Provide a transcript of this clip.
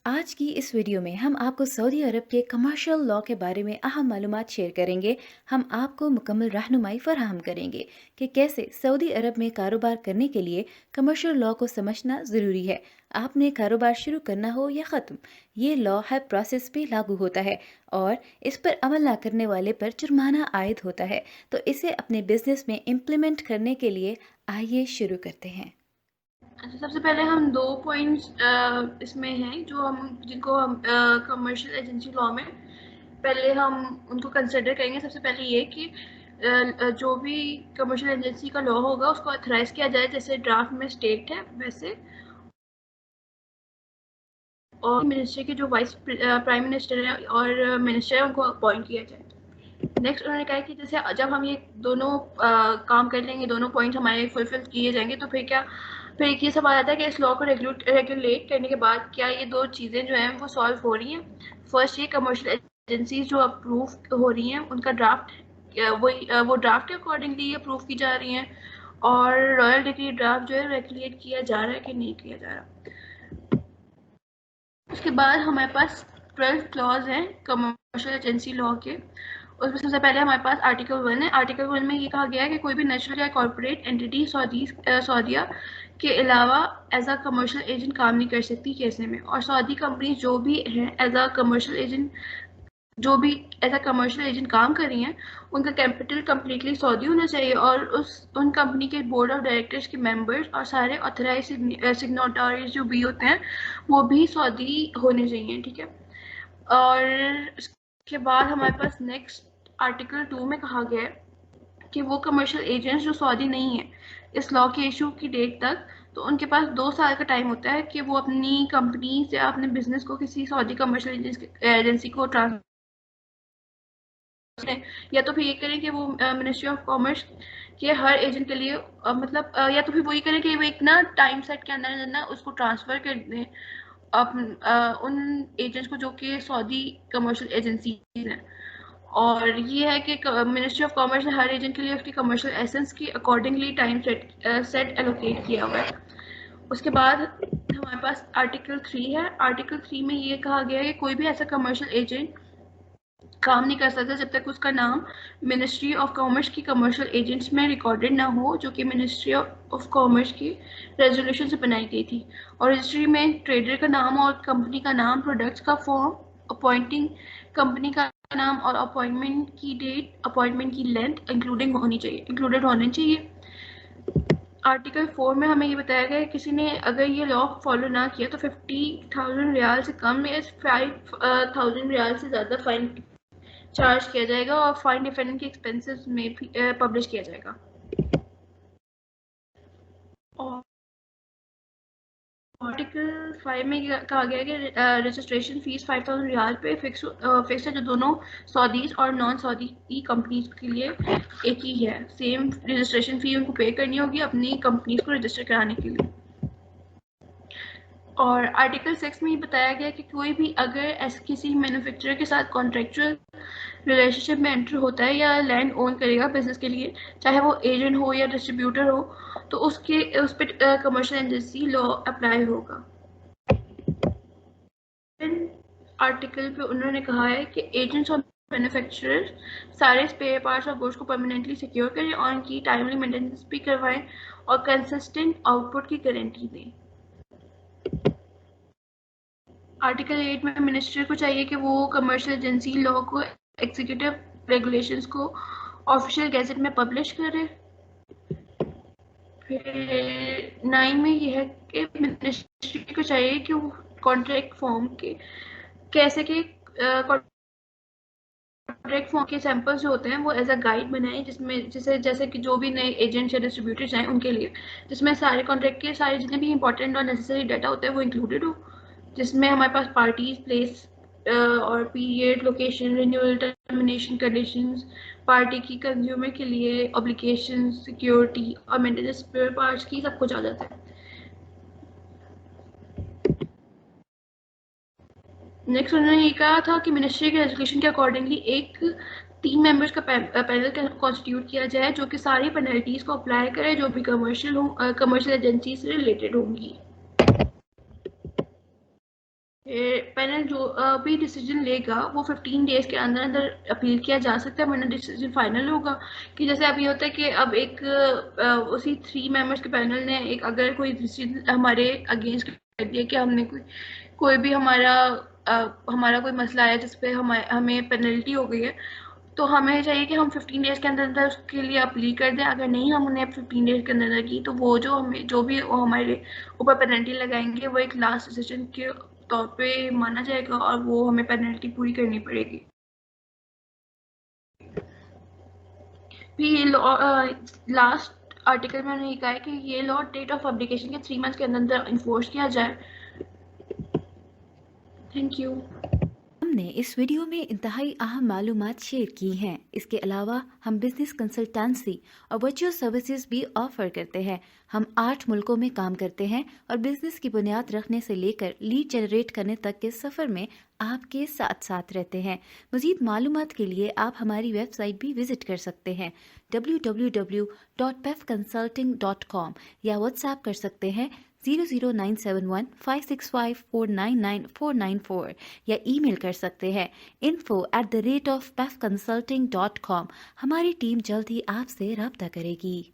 आज की इस वीडियो में हम आपको सऊदी अरब के कमर्शियल लॉ के बारे में अहम मालूमात शेयर करेंगे। हम आपको मुकम्मल रहनुमाई फराहम करेंगे कि कैसे सऊदी अरब में कारोबार करने के लिए कमर्शियल लॉ को समझना ज़रूरी है। आपने कारोबार शुरू करना हो या ख़त्म, ये लॉ हर प्रोसेस पे लागू होता है और इस पर अमल ना करने वाले पर जुर्माना आयद होता है। तो इसे अपने बिजनेस में इम्प्लीमेंट करने के लिए आइए शुरू करते हैं। अच्छा, सबसे पहले हम दो पॉइंट्स इसमें हैं जो हम जिनको हम कमर्शियल एजेंसी लॉ में पहले हम उनको कंसिडर करेंगे। सबसे पहले ये कि जो भी कमर्शियल एजेंसी का लॉ होगा उसको ऑथराइज किया जाए, जैसे ड्राफ्ट में स्टेट है वैसे, और मिनिस्ट्री के जो वाइस प्राइम मिनिस्टर है और मिनिस्टर है उनको अपॉइंट किया जाए। नेक्स्ट उन्होंने कहा कि जैसे जब हम ये दोनों काम कर लेंगे, दोनों पॉइंट्स हमारे फुलफिल किए जाएंगे, तो फिर एक ये सवाल आता है कि इस लॉ को रेगुलेट करने के बाद क्या ये दो चीज़ें जो हैं वो सॉल्व हो रही हैं। फर्स्ट, ये कमर्शियल एजेंसीज जो अप्रूव हो रही हैं उनका ड्राफ्ट वो ड्राफ्ट के अकॉर्डिंगली अप्रूव की जा रही हैं, और रॉयल डिक्री ड्राफ्ट जो है रेगुलेट किया जा रहा है कि नहीं किया जा रहा। उसके बाद हमारे पास 12 क्लॉज हैं कमर्शियल एजेंसी लॉ के। उसमें सबसे पहले हमारे पास आर्टिकल 1 है। आर्टिकल 1 में ये कहा गया है कि कोई भी नेशनल या कॉर्पोरेट एंटिटी सऊदीया के अलावा एज अ कमर्शियल एजेंट काम नहीं कर सकती केस में, और सऊदी कंपनी जो भी हैं एज अ कमर्शियल एजेंट जो भी एज अ कमर्शियल एजेंट काम कर रही हैं उनका कैपिटल कम्प्लीटली सऊदी होना चाहिए, और उन कंपनी के बोर्ड ऑफ डायरेक्टर्स के मेंबर्स और सारे ऑथराइज सिग्नेटरीज जो भी होते हैं वो भी सऊदी होने चाहिए। ठीक है। और उसके बाद हमारे पास नेक्स्ट आर्टिकल 2 में कहा गया है कि वो कमर्शियल एजेंट्स जो सऊदी नहीं है इस लॉ के इशू की डेट तक, तो उनके पास 2 साल का टाइम होता है कि वो अपनी कंपनी या अपने बिजनेस को किसी सऊदी कमर्शियल एजेंसी को ट्रांसफर, या तो फिर ये करें कि वो मिनिस्ट्री ऑफ कॉमर्स के हर एजेंट के लिए मतलब या तो फिर वो ये करें कि वो एक ना टाइम सेट के अंदर ना उसको ट्रांसफर कर दें उन एजेंट्स को जो कि सऊदी कमर्शियल एजेंसी हैं। और ये है कि मिनिस्ट्री ऑफ कॉमर्स ने हर एजेंट के लिए उसकी कमर्शियल एसेंस की अकॉर्डिंगली टाइम सेट एलोकेट किया हुआ है। उसके बाद हमारे पास आर्टिकल 3 है। आर्टिकल 3 में ये कहा गया है कि कोई भी ऐसा कमर्शियल एजेंट काम नहीं कर सकता जब तक उसका नाम मिनिस्ट्री ऑफ कॉमर्स की कमर्शियल एजेंट्स में रिकॉर्डेड ना हो, जो कि मिनिस्ट्री ऑफ कॉमर्स की रेजोल्यूशन से बनाई गई थी। और रजिस्ट्री में ट्रेडर का नाम और कंपनी का नाम, प्रोडक्ट्स का फॉर्म, अपॉइंटिंग कंपनी का नाम और अपॉइंटमेंट की डेट, अपॉइंटमेंट की लेंथ इंक्लूडेड होने चाहिए। आर्टिकल 4 में हमें ये बताया गया है कि किसी ने अगर ये लॉ फॉलो ना किया तो 50,000 रियाल से कम या 5,000 रियाल से ज़्यादा फाइन चार्ज किया जाएगा, और फाइन डिफेंडेंट के एक्सपेंसेस में भी पब्लिश किया जाएगा। और आर्टिकल 5 में कहा गया है कि रजिस्ट्रेशन फीस 5,000 रियाल पे फिक्स है, जो दोनों सऊदीज और नॉन सऊदी कंपनीज के लिए एक ही है। सेम रजिस्ट्रेशन फी उनको पे करनी होगी अपनी कंपनीज को रजिस्टर कराने के लिए। और आर्टिकल 6 में ये बताया गया कि कोई भी अगर ऐसे किसी मैन्युफैक्चरर के साथ कॉन्ट्रेक्चुअल रिलेशनशिप में एंटर होता है या लैंड ओन करेगा बिजनेस के लिए, चाहे वो एजेंट हो या डिस्ट्रीब्यूटर हो, तो उस पर कमर्शियल एजेंसी लॉ अप्लाई होगा। आर्टिकल पे उन्होंने कहा है कि एजेंट्स और मैन्युफैक्चरर्स सारे स्पेयर पार्ट्स और गुड्स को परमानेंटली सिक्योर करें और उनकी टाइमली मेंटेनेंस भी करवाएं और कंसिस्टेंट आउटपुट की गारंटी दें। आर्टिकल 8 में मिनिस्टर को चाहिए कि वो कमर्शियल एजेंसी लॉ को, एग्जीक्यूटिव रेगुलेशंस को ऑफिशियल गैजेट में पब्लिश करे। फिर 9 में ये है कि मिनिस्ट्री को चाहिए कि वो कॉन्ट्रैक्ट फॉर्म के कैसे के कॉन्ट्रैक्ट फॉर्म के सैंपल्स जो होते हैं वो एज अ गाइड बनाए, जिसमें जैसे कि जो भी नए एजेंट्स या डिस्ट्रीब्यूटर्स हैं उनके लिए, जिसमें सारे कॉन्ट्रैक्ट के सारे जितने भी इंपॉर्टेंट और नेसेसरी डाटा होते हैं वो इंक्लूडेड हो, जिसमें हमारे पास पार्टीज, प्लेस और period, location, renewal, termination conditions, party की कंज्यूमर के लिए ऑब्लिगेशन, सिक्योरिटी और मेंटेनेंस स्पेयर पार्ट्स की सब कुछ आ जाता है। नेक्स्ट उन्होंने ये कहा था कि मिनिस्ट्री के रेजोल्यूशन के अकॉर्डिंगली एक 3 मेंबर्स का पैनल कॉन्स्टिट्यूट किया जाए जो कि सारी पेनल्टीज को अप्लाई करे जो भी कमर्शियल एजेंसी से रिलेटेड होंगी। पैनल जो भी डिसीजन लेगा वो 15 डेज के अंदर अंदर अपील किया जा सकता है, वरना डिसीजन फाइनल होगा। कि जैसे अभी होता है कि अब एक उसी 3 मेंबर्स के पैनल ने एक अगर कोई डिसीजन हमारे अगेंस्ट कर दिया कि हमने कोई भी हमारा कोई मसला आया जिस पे हमें पेनल्टी हो गई है, तो हमें चाहिए कि हम 15 डेज के अंदर अंदर उसके लिए अपील कर दें। अगर नहीं हम उन्हें 15 डेज के अंदर अंदर की, तो वो जो भी वो हमारे ऊपर पेनल्टी लगाएंगे वो एक लास्ट डिसीजन के तौर पे माना जाएगा और वो हमें पेनल्टी पूरी करनी पड़ेगी। फिर लास्ट आर्टिकल में उन्होंने कहा है कि ये लॉ डेट ऑफ पब्लिकेशन के 3 मंथ्स के अंदर अंदर इन्फोर्स किया जाए। Thank you. हमने इस वीडियो में इंतहाई अहम मालूमात शेयर की हैं। इसके अलावा हम बिजनेस कंसल्टेंसी और वर्चुअल सर्विसेज भी ऑफर करते हैं। हम 8 मुल्कों में काम करते हैं और बिजनेस की बुनियाद रखने से लेकर लीड जनरेट करने तक के सफ़र में आपके साथ साथ रहते हैं। मज़ीद मालूमात के लिए आप हमारी वेबसाइट भी विजिट कर सकते हैं www.pefconsulting.com या व्हाट्सएप कर सकते हैं 00971 565 499 या ईमेल कर सकते हैं info@pefconsulting.com। हमारी टीम जल्द ही आपसे रब्ता करेगी।